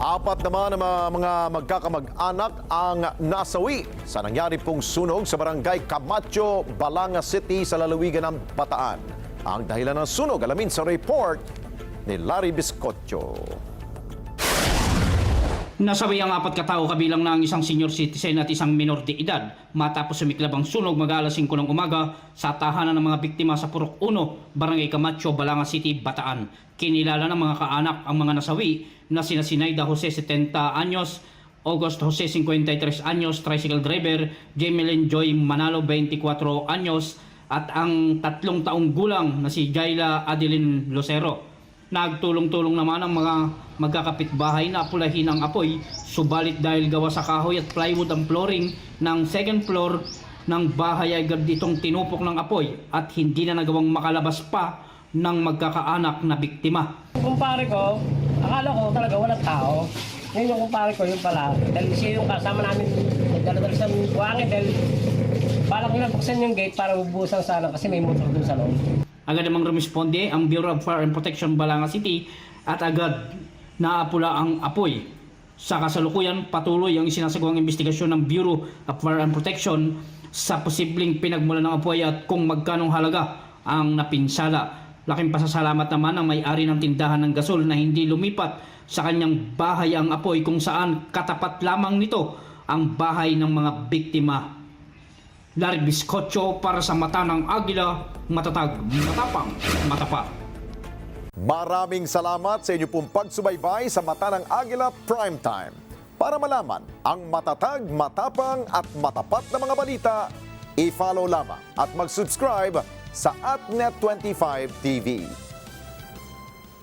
Apat naman ang mga magkakamag-anak ang nasawi sa nangyari pong sunog sa barangay Camacho, Balanga City sa lalawigan ng Bataan. Ang dahilan ng sunog, alamin sa report ni Larry Biscotio. Nasawi ang apat katao kabilang na ang isang senior citizen at isang minor de edad matapos sumiklab ang sunog mag-alas 5 ng umaga sa tahanan ng mga biktima sa Purok 1, Barangay Camacho, Balanga City, Bataan. Kinilala ng mga kaanak ang mga nasawi na sina Sinaida Jose 70 anyos, August Jose 53 anyos, tricycle driver, Jemelyn Joy Manalo 24 anyos at ang 3 taong gulang na si Jaila Adeline Lucero. Nagtulong-tulong naman ang mga magkakapitbahay na apulahin ang apoy, subalit dahil gawa sa kahoy at plywood ang flooring ng second floor ng bahay ay agad itong tinupok ng apoy at hindi na nagawang makalabas pa ng magkakaanak na biktima. Kumpare ko, akala ko talaga walang tao. Ngayon yung kumpare ko, yun pala. Dahil siya yung kasama namin, nagdala-dala sa buhangin dahil balak nila buksan yung gate para ubusan sana kasi may motor dun sa loob. Agad namang rumisponde ang Bureau of Fire and Protection Balanga City at agad naapula ang apoy. Sa kasalukuyan, patuloy ang isinasagawang investigasyon ng Bureau of Fire and Protection sa posibleng pinagmulan ng apoy at kung magkanong halaga ang napinsala. Laking pasasalamat naman ang may-ari ng tindahan ng gasol na hindi lumipat sa kanyang bahay ang apoy kung saan katapat lamang nito ang bahay ng mga biktima. Larry Biscotio para sa Mata ng Agila, matatag, matapang, matapat. Maraming salamat sa inyo pong pagsubaybay sa Mata ng Agila Primetime. Para malaman ang matatag, matapang at matapat na mga balita, i-follow lamang at mag-subscribe sa @net25tv.